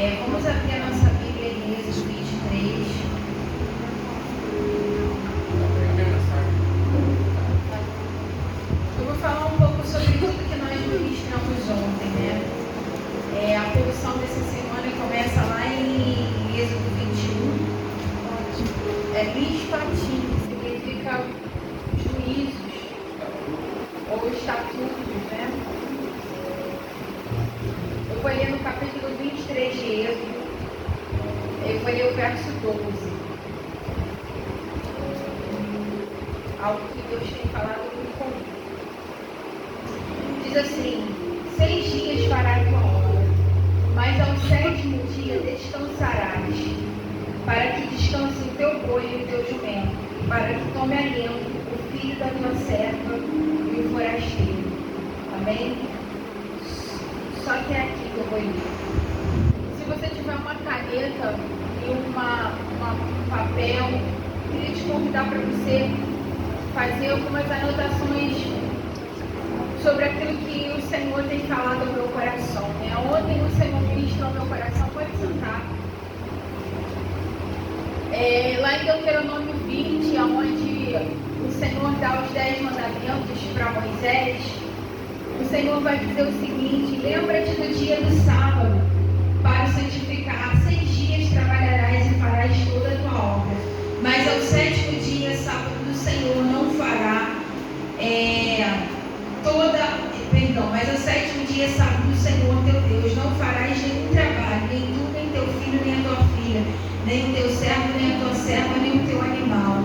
Vamos abrir a nossa Bíblia em Êxodo 23. Eu vou falar um pouco sobre tudo que nós ministramos ontem, né? A porção dessa semana começa lá em Êxodo 21. Mishpatim, que significa juízos ou estatutos, né? Eu vou ler no capítulo 23 de Êxodo. Eu vou ler o verso 12. Algo que Deus tem falado muito comigo. Diz assim: 6 dias farás a tua obra, mas ao 7º dia descansarás, para que descanse o teu boi e o teu jumento, para que tome alento o filho da tua serva e o forasteiro. Amém? Só que é aqui que eu vou ler. Se você tiver uma caneta e um papel, eu queria te convidar para você fazer algumas anotações sobre aquilo que o Senhor tem falado ao meu coração, né? Ontem o Senhor ministrou ao meu coração. Pode sentar. Lá em Deuteronômio 20, onde o Senhor dá os 10 mandamentos para Moisés, o Senhor vai dizer o seguinte: lembra-te do dia do sábado para o santificar. 6 dias trabalharás e farás toda a tua obra, mas ao 7º dia, sábado do Senhor, não fará mas ao 7º dia, sábado do Senhor teu Deus, não farás nenhum trabalho, nem tu, nem teu filho, nem a tua filha, nem o teu servo, nem a tua serva, nem o teu animal,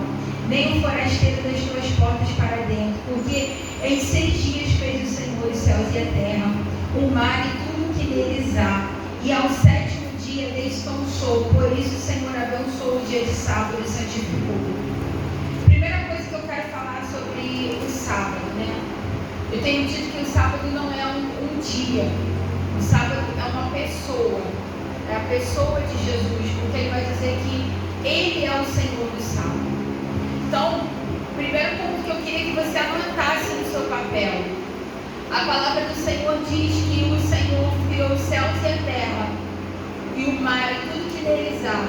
nem o forasteiro das tuas portas para dentro, porque em 6 dias fez o Senhor os céus e a terra, o mar e tudo que neles há, e ao 7º dia descansou. Por isso o Senhor abençoou o dia de sábado e santificou. Primeira coisa que eu quero falar sobre o sábado, né? Eu tenho dito que o sábado não é um dia, o sábado é uma pessoa, é a pessoa de Jesus, porque ele vai dizer que ele é o Senhor do sábado. Então, o primeiro ponto que eu queria que você anotasse no seu papel: a palavra do Senhor diz que o Senhor criou os céus e a terra, e o mar e tudo que neles há,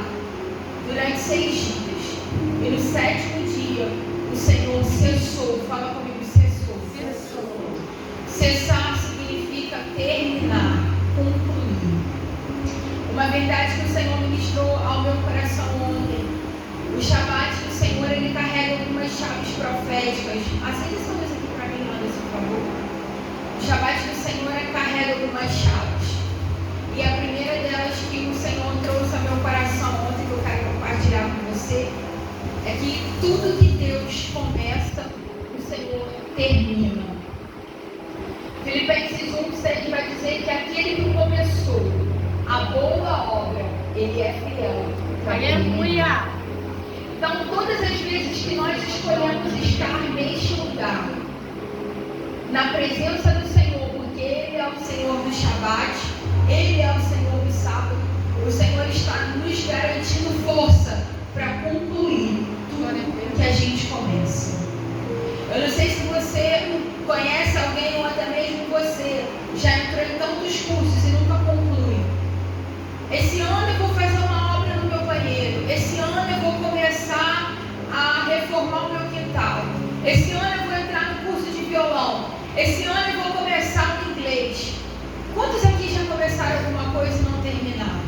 durante 6 dias. E no 7º dia, o Senhor cessou. Fala comigo: cessar significa terminar, concluir. Uma verdade que o Senhor ministrou ao meu coração ontem: o Shabat do Senhor, ele carrega algumas chaves proféticas. Acende essa luz aqui para mim, Anderson, por favor. O Shabat do Senhor carrega algumas chaves. E a primeira delas que o Senhor trouxe ao meu coração ontem, que eu quero compartilhar com você, é que tudo que Deus começa, o Senhor termina. Filipenses 1:6 vai dizer que aquele que começou a boa obra, ele é fiel. Aleluia! Então, todas as vezes que nós escolhemos estar neste lugar, na presença do Senhor, porque Ele é o Senhor do Shabat, Ele é o Senhor do sábado, o Senhor está nos garantindo força para concluir tudo que a gente começa. Eu não sei se você conhece alguém ou até mesmo você já entrou em tantos cursos e nunca conclui. Esse ano eu vou fazer uma obra no meu banheiro. Esse ano eu vou começar a reformar o meu quintal. Esse ano eu vou entrar no curso de violão. Esse ano eu vou começar no inglês. Quantos aqui já começaram alguma coisa e não terminaram?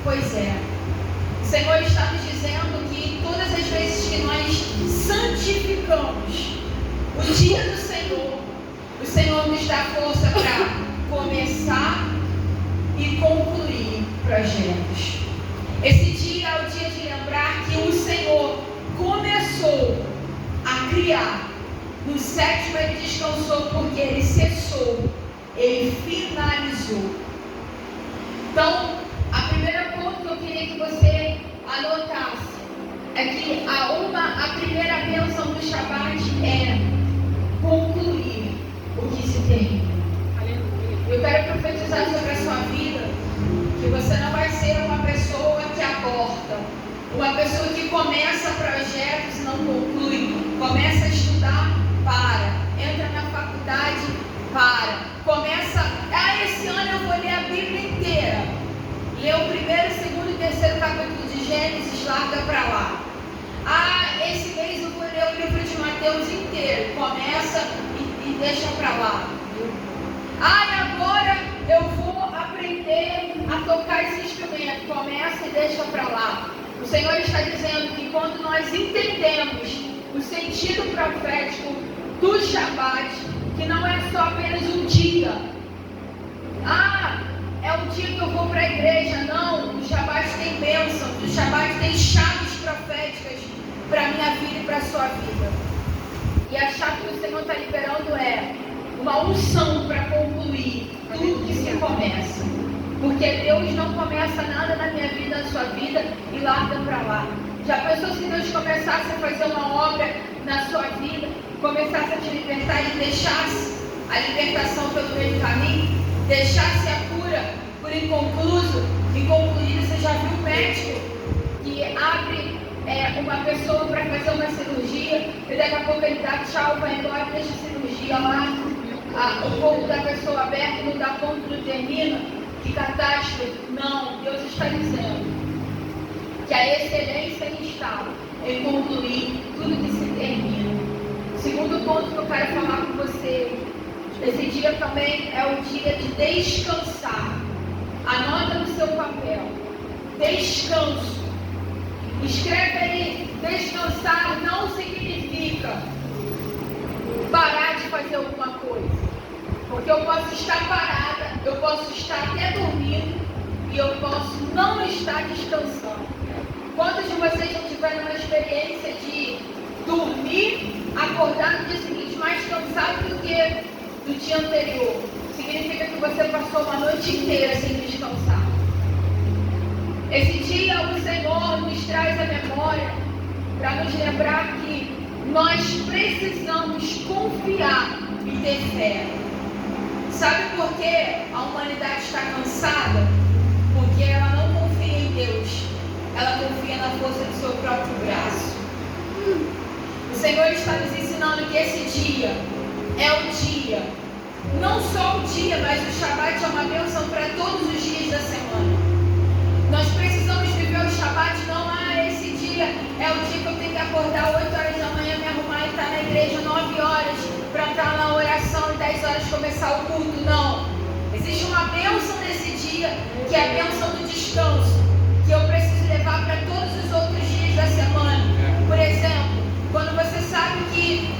Pois é. O Senhor está nos dizendo que todas as vezes que nós santificamos o dia do Senhor, o Senhor nos dá força para começar e concluir projetos. Esse dia é o dia de lembrar que o Senhor começou a criar. No 7º ele descansou, porque ele cessou, ele finalizou. Então, a primeira ponto que eu queria que você anotasse é que a primeira bênção do Shabat é concluir o que se termina. Eu quero profetizar sobre a sua vida que você não vai ser uma pessoa que aborta, uma pessoa que começa projetos e não conclui, começa a estudar, para, entra na faculdade, para, começa, esse ano eu vou ler a Bíblia inteira. lê o primeiro, segundo e terceiro capítulo de Gênesis, larga para lá. Esse mês eu vou ler o livro de Mateus inteiro, começa e deixa para lá. Agora eu vou aprender a tocar esse instrumento, começa e deixa para lá. O Senhor está dizendo que quando nós entendemos o sentido profético do Shabat, que não é só apenas um dia. É o dia que eu vou para a igreja. Não, o Shabat tem bênção, o Shabat tem chaves proféticas para a minha vida e para a sua vida. E a chave que o Senhor está liberando é uma unção para concluir tudo que se começa. Porque Deus não começa nada na minha vida, na sua vida e larga para lá. Já pensou se Deus começasse a fazer uma obra na sua vida, começasse a te libertar e deixasse a libertação pelo meio do caminho, deixasse a cura por inconcluso e concluída? Você já viu um médico que abre uma pessoa para fazer uma cirurgia e daqui a pouco ele dá tchau, vai embora, deixa a cirurgia lá, o corpo da pessoa aberto, não dá conta, não termina? Que catástrofe? Não, Deus está dizendo que a excelência está em concluir tudo que se termina. Segundo ponto que eu quero falar com você, esse dia também é o dia de descansar. Anota no seu papel, descanso. Escreve aí, descansar não significa parar de fazer alguma coisa. Porque eu posso estar parada, eu posso estar até dormindo e eu posso não estar descansando. Quantos de vocês já tiveram uma experiência de dormir, acordar no dia seguinte mais cansado do que do dia anterior? Significa que você passou uma noite inteira sem descansar. Esse dia o Senhor nos traz a memória para nos lembrar que nós precisamos confiar e ter fé. Sabe por que a humanidade está cansada? Porque ela não confia em Deus. Ela confia na força do seu próprio braço. O Senhor está nos ensinando que esse dia é o dia. Não só o dia, mas o Shabat é uma bênção para todos os dias da semana. Nós precisamos viver o Shabat, não esse dia é o dia que eu tenho que acordar 8 horas da manhã, me arrumar e estar na igreja 9 horas para estar na oração e 10 horas começar o culto. Não. Existe uma bênção nesse dia, que é a bênção do descanso, que eu preciso levar para todos os outros dias da semana. Por exemplo, quando você sabe que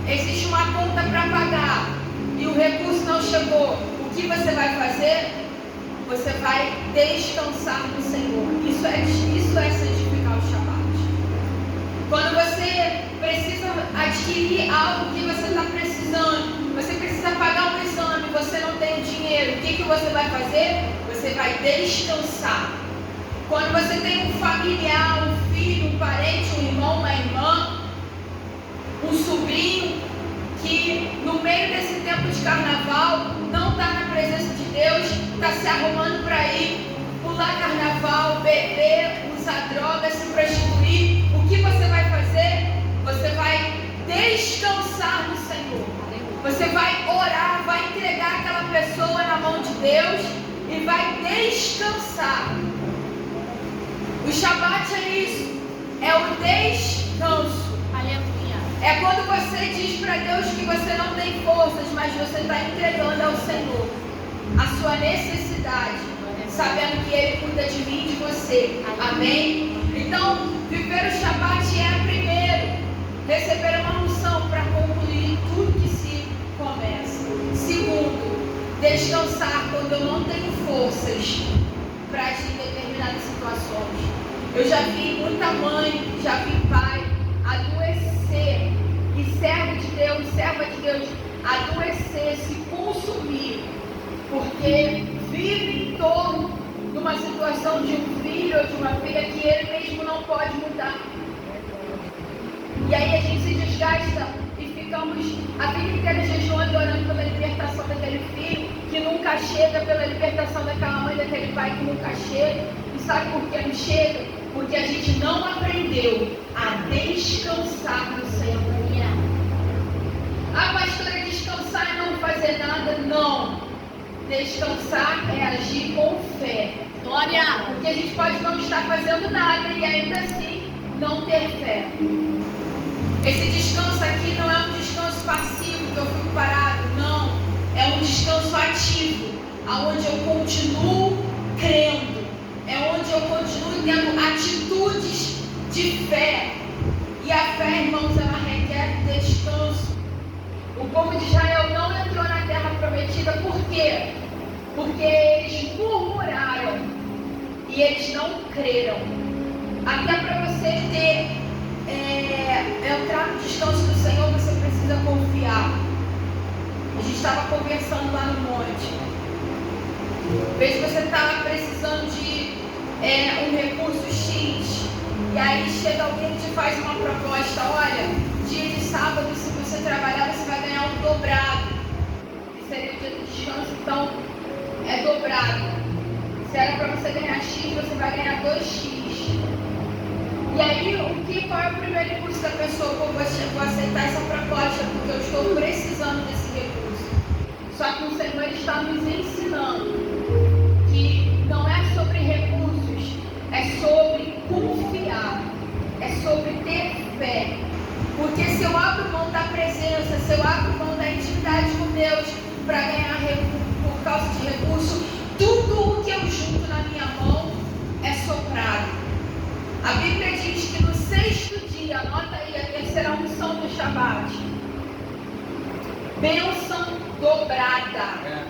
existe uma conta para pagar e o recurso não chegou, o que você vai fazer? Você vai descansar no Senhor. Isso é santificar o Shabat. Quando você precisa adquirir algo que você está precisando, você precisa pagar um exame, você não tem dinheiro, o que você vai fazer? Você vai descansar. Quando você tem um familiar, um filho, um parente, um irmão, uma irmã, um sobrinho, que no meio desse tempo de carnaval não está na presença de Deus, está se arrumando para ir pular carnaval, beber, usar drogas, se prostituir, o que você vai fazer? Você vai descansar no Senhor. Você vai orar, vai entregar aquela pessoa na mão de Deus e vai descansar. O Shabat é isso, é o descanso. É quando você diz para Deus que você não tem forças, mas você está entregando ao Senhor a sua necessidade, sabendo que Ele cuida de mim e de você. Amém? Então, viver o Shabat é primeiro receber uma unção para concluir tudo que se começa. Segundo, descansar quando eu não tenho forças para agir em determinadas situações. Eu já vi muita mãe, já vi pai adoecer, e servo de Deus, serva de Deus, adoecer, se consumir, porque vive em torno de uma situação de um filho ou de uma filha que ele mesmo não pode mudar. E aí a gente se desgasta e ficamos a vida inteira jejuando e orando pela libertação daquele filho que nunca chega, pela libertação daquela mãe, daquele pai que nunca chega. E sabe por que não chega? Porque a gente não aprendeu a descansar no Senhor. A pastora, descansar é não fazer nada? Não. Descansar é agir com fé. Glória! a gente pode não estar fazendo nada e ainda assim não ter fé. Esse descanso aqui não é um descanso passivo que eu fico parado, não. É um descanso ativo, onde eu continuo crendo. É onde eu continuo tendo atitudes de fé. E a fé, irmãos, ela requer descanso. O povo de Israel não entrou na terra prometida, por quê? Porque eles murmuraram e eles não creram. Até para você entrar no descanso do Senhor, você precisa confiar. A gente estava conversando lá no monte. Veja que você está precisando de um recurso X, e aí chega alguém que te faz uma proposta: olha, dia de sábado, se você trabalhar, você vai ganhar um dobrado. Que seria o dia do descanso, então é dobrado. Se era para você ganhar X, você vai ganhar 2X. E aí, qual é o primeiro impulso da pessoa? Pô, vou aceitar essa proposta porque eu estou precisando desse recurso. Só que o Senhor está nos ensinando que não é sobre recursos, é sobre confiar, é sobre ter fé. Porque se eu abro mão da presença, se eu abro mão da intimidade com Deus para ganhar por causa de recurso, tudo o que eu junto na minha mão é soprado. A Bíblia diz que no 6º dia, anota aí a terceira unção do Shabat, bênção dobrada.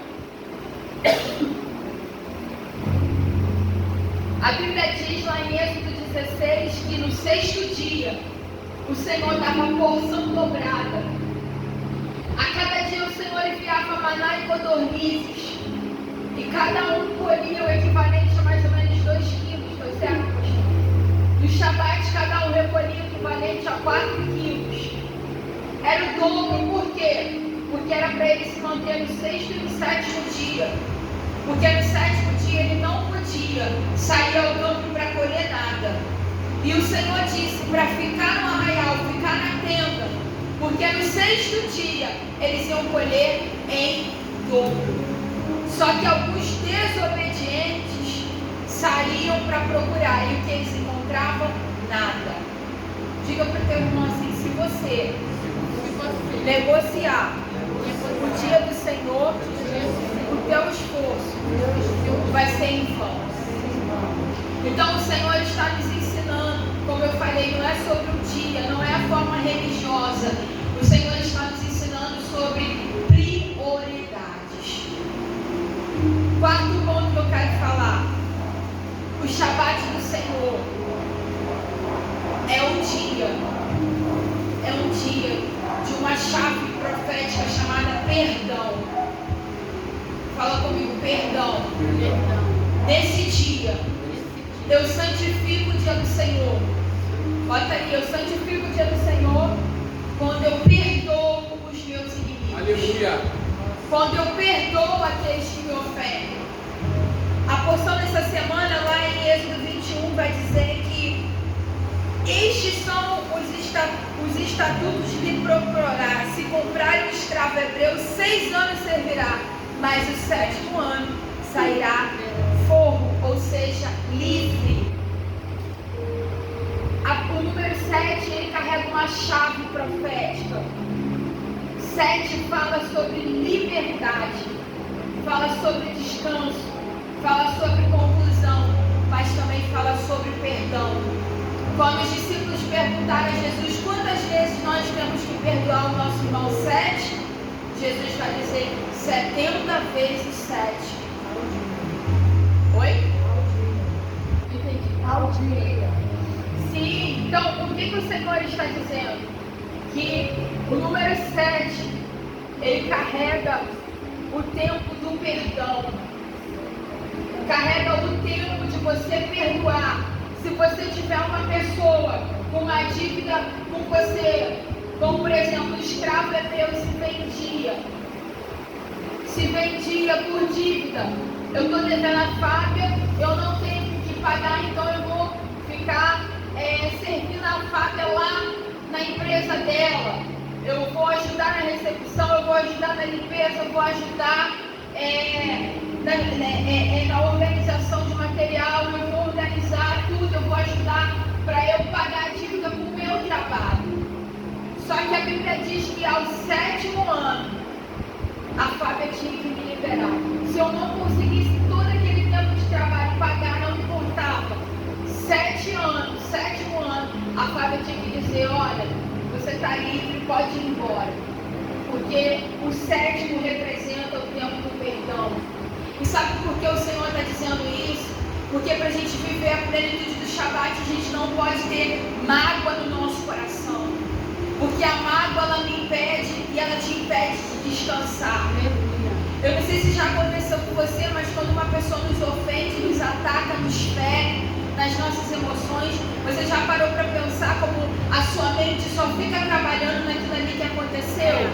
A Bíblia diz lá em Êxodo 16 que no 6º dia o Senhor dava porção dobrada. A cada dia o Senhor enviava maná e codornizes, e cada um colhia o equivalente a mais ou menos 2 quilos, foi certo, pastor? No Shabat, cada um recolhia o equivalente a 4 quilos. Era o dobro, por quê? Porque era para ele se manter no 6º e no 7º dia. Porque no 7º dia ele não podia sair ao campo para colher nada. E o Senhor disse para ficar no arraial, ficar na tenda, porque no 6º dia eles iam colher em dobro. Só que alguns desobedientes saíam para procurar, e o que eles encontravam? Nada. Diga para o teu irmão assim: se você negociar o dia do Senhor, o teu esforço vai ser em vão. Então o Senhor está nos ensinando, como eu falei, não é sobre o dia, não é a forma religiosa. O Senhor está nos ensinando sobre prioridades. Quarto ponto que eu quero falar: o Shabat do Senhor é um dia de uma chave profética chamada perdão. Fala comigo: perdão. Nesse dia eu santifico o dia do Senhor. Bota aí: eu santifico o dia do Senhor quando eu perdoo os meus inimigos. Aleluia. Quando eu perdoo aqueles que me ofendem. A porção dessa semana, lá em Êxodo 21, vai dizer que estes são os estatutos que lhe proporá: se comprar um escravo hebreu, 6 anos servirá, mas o 7º ano sairá forro, ou seja, livre. O número 7, ele carrega uma chave profética. 7 fala sobre liberdade, fala sobre descanso, fala sobre conclusão, mas também fala sobre perdão. Quando os discípulos perguntaram a Jesus quantas vezes nós temos que perdoar o nosso irmão, 7, Jesus vai dizer 70 vezes 7. Oi? Entendi. Ao dia. Sim, então o que o Senhor está dizendo? Que o número 7, ele carrega o tempo do perdão. Carrega o tempo de você perdoar. Se você tiver uma pessoa com uma dívida com você, como por exemplo, o escravo hebreu se vendia por dívida. Eu estou devendo a Fábia, eu não tenho que pagar, então eu vou ficar servindo a Fábia lá na empresa dela. Eu vou ajudar na recepção, eu vou ajudar na limpeza, eu vou ajudar na organização de material, eu vou Bíblia diz que ao 7º ano, a Fábia tinha que me liberar. Se eu não conseguisse todo aquele tempo de trabalho pagar, não importava. 7º ano, a Fábia tinha que dizer, olha, você está livre, pode ir embora. Porque o 7º representa o tempo do perdão. E sabe por que o Senhor está dizendo isso? Porque para a gente viver a plenitude do Shabat, a gente não pode ter mágoa no nosso coração. Porque a mágoa, ela me impede e ela te impede de descansar. Eu não sei se já aconteceu com você, mas quando uma pessoa nos ofende, nos ataca, nos fere, nas nossas emoções, você já parou para pensar como a sua mente só fica trabalhando naquilo ali que aconteceu?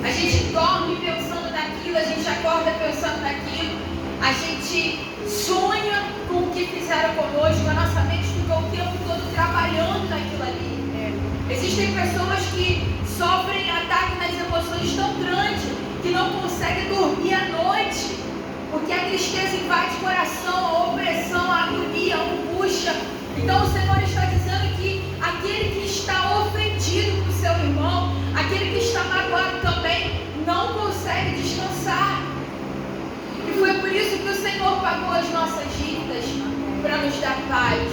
A gente dorme pensando naquilo, a gente acorda pensando naquilo, a gente sonha com o que fizeram conosco, a nossa mente fica o tempo todo trabalhando naquilo ali. Existem pessoas que sofrem ataque nas emoções tão grande que não conseguem dormir à noite, porque a tristeza invade o coração, a opressão, a agonia, a angústia. Então o Senhor está dizendo que aquele que está ofendido com o seu irmão, aquele que está magoado também, não consegue descansar. E foi por isso que o Senhor pagou as nossas dívidas para nos dar paz.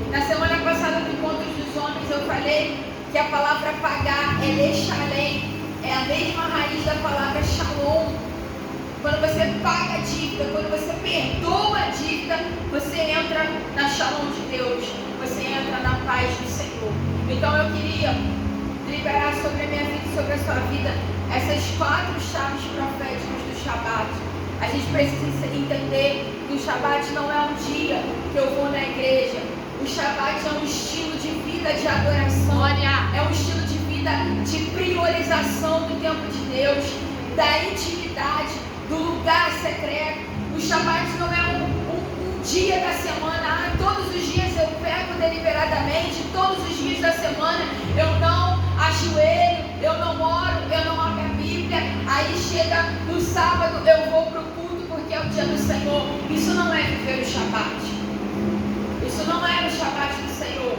Na semana passada do Encontro dos Homens eu falei que a palavra pagar é lechalem, é a mesma raiz da palavra shalom. Quando você paga a dívida, quando você perdoa a dívida, você entra na shalom de Deus, você entra na paz do Senhor. Então eu queria liberar sobre a minha vida e sobre a sua vida essas 4 chaves proféticas do Shabat. A gente precisa entender que o Shabat não é um dia que eu vou na igreja. O Shabat é um estilo de vida de adoração, é um estilo de vida de priorização do tempo de Deus, da intimidade, do lugar secreto. O Shabat não é um dia da semana, todos os dias eu pego deliberadamente, todos os dias da semana eu não ajoelho, eu não oro, eu não abro a Bíblia, aí chega no sábado eu vou para o culto porque é o dia do Senhor. Isso não é viver o Shabat. Isso não é o Shabat do Senhor.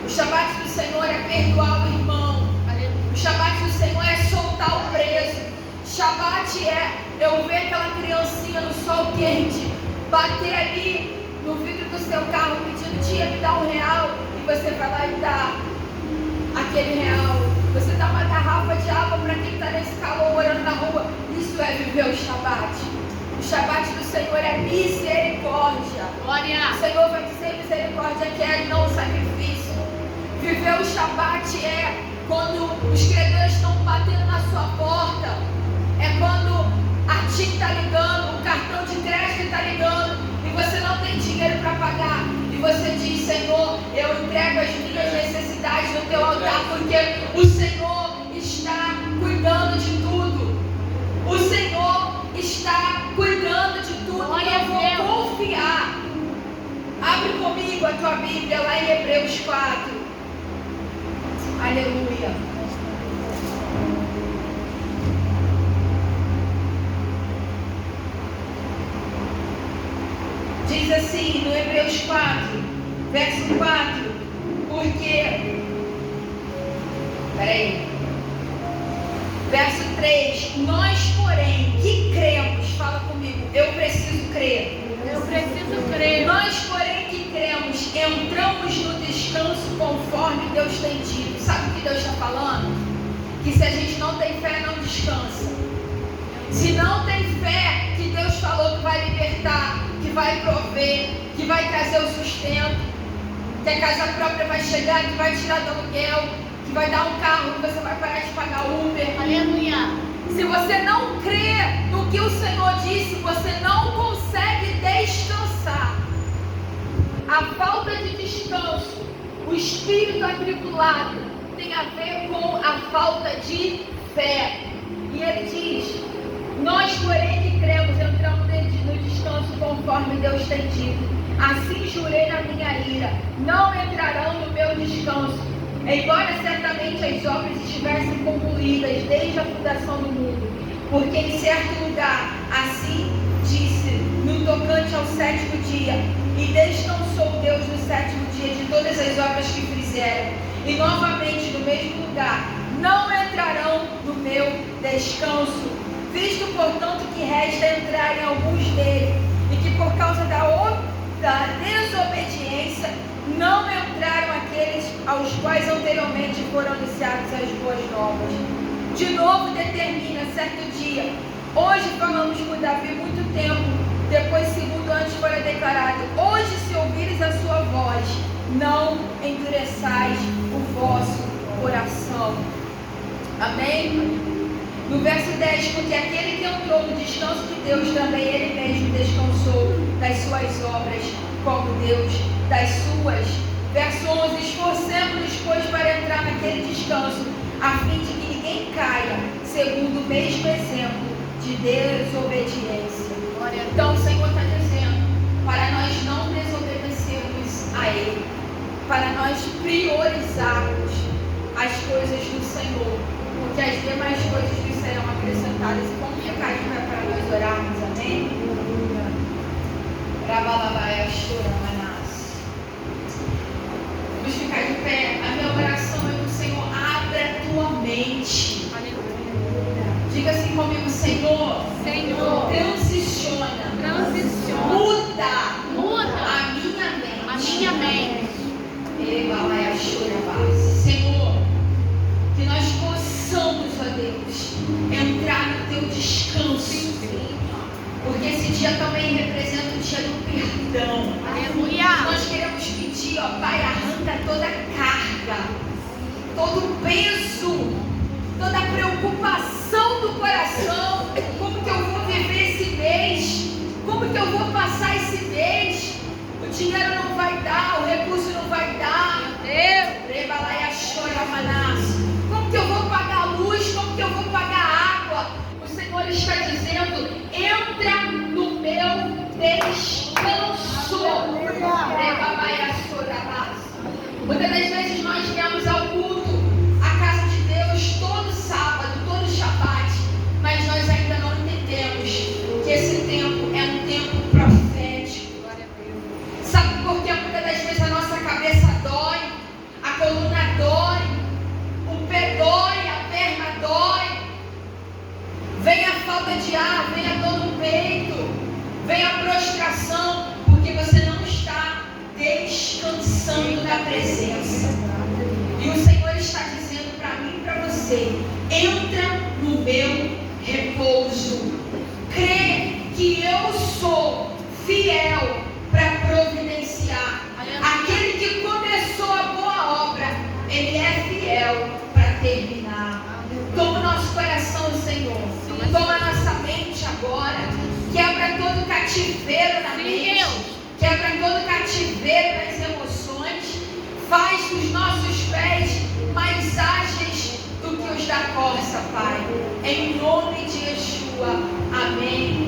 O Shabat do Senhor é perdoar o irmão. O Shabat do Senhor é soltar o preso. Shabat é eu ver aquela criancinha no sol quente, bater ali no vidro do seu carro pedindo, tia, me dá R$1, e você vai lá e dá aquele R$1. Você dá uma garrafa de água para quem está nesse calor olhando na rua. Isso é viver o Shabat. O Shabat do Senhor é misericórdia. Glória. O Senhor vai dizer misericórdia quer e não sacrifício. Viver o Shabat é quando os credores estão batendo na sua porta. É quando a TIM está ligando, o cartão de crédito está ligando e você não tem dinheiro para pagar. E você diz, Senhor, eu entrego as minhas necessidades no teu altar, porque o Senhor está cuidando de tudo. O Senhor está cuidando de tudo. E eu vou confiar. Abre comigo a tua Bíblia lá em Hebreus 4. Aleluia. Diz assim no Hebreus 4, verso 4, porque, verso 3, nós porém que cremos, fala comigo, eu preciso crer. Eu preciso crer. Nós porém que cremos, entramos no descanso conforme Deus tem dito. Sabe o que Deus está falando? Que se a gente não tem fé, não descansa. Se não tem fé que Deus falou que vai libertar, que vai prover, que vai trazer o sustento, que a casa própria vai chegar, que vai tirar do aluguel, que vai dar um carro, que você vai parar de pagar Uber. Aleluia. Se você não crê no que o Senhor disse, você não consegue descansar. A falta de descanso, o espírito atribulado, tem a ver com a falta de fé. E ele diz, nós porém que cremos, entramos no descanso conforme Deus tem dito. Assim jurei na minha ira, não entrarão no meu descanso, embora certamente as obras estivessem concluídas desde a fundação do mundo. Porque em certo lugar, assim disse, no tocante ao 7º dia, e descansou Deus no 7º dia de todas as obras que fizeram. E novamente, no mesmo lugar, não entrarão no meu descanso. Visto, portanto, que resta entrarem alguns deles, e que por causa da desobediência não entraram aqueles aos quais anteriormente foram anunciadas as boas novas. De novo determina certo dia. Hoje falamos com Davi muito tempo, depois segundo antes fora declarado: hoje, se ouvires a sua voz, não endureçais o vosso coração. Amém? No verso 10, porque aquele que entrou no descanso de Deus, também ele mesmo descansou das suas obras, como Deus das suas. Verso 11, esforcemos-nos, pois, para entrar naquele descanso, a fim de que ninguém caia, segundo o mesmo exemplo de desobediência. Então o Senhor está dizendo, para nós não desobedecermos a Ele, para nós priorizarmos as coisas do Senhor, porque as demais coisas lhe serão acrescentadas. E como que vai para nós orarmos, amém? Vamos ficar de pé. A minha oração é que o Senhor abra a tua mente. Diga assim comigo: Senhor, transiciona, muda a minha mente. Senhor, que nós possamos, ó Deus, entrar no teu descanso, porque esse dia também representa o dia do perdão. Aleluia. Nós queremos pedir, ó Pai, arranca toda a carga, todo o peso, toda a preocupação do coração. Como que eu vou viver esse mês? Como que eu vou passar esse mês? O dinheiro não vai dar, o recurso não vai dar. Como que eu vou pagar a luz? Como que eu vou pagar a água? O Senhor está dizendo: entra no meu descanso. Muitas das vezes nós viemos ao culto, à casa de Deus, todo sábado, todo Shabbat, mas nós ainda não entendemos que esse tempo é um tempo profético. Sabe por que muitas das vezes a nossa cabeça dói, a coluna dói, o pé dói, a perna dói, vem a falta de ar, vem a dor no peito, vem a prostração, porque você não está descansando da presença. E o Senhor está dizendo para mim e para você: entra no meu repouso. Crê que eu sou fiel para providenciar. Aquele que começou a boa obra, Ele é fiel para terminar. Toma o nosso coração, Senhor. Toma a nossa mente agora. Quebra todo cativeiro na mente. Quebra todo cativeiro nas emoções. Faz dos nossos pés mais ágeis do que os da corça, Pai. Em nome de Yeshua. Amém.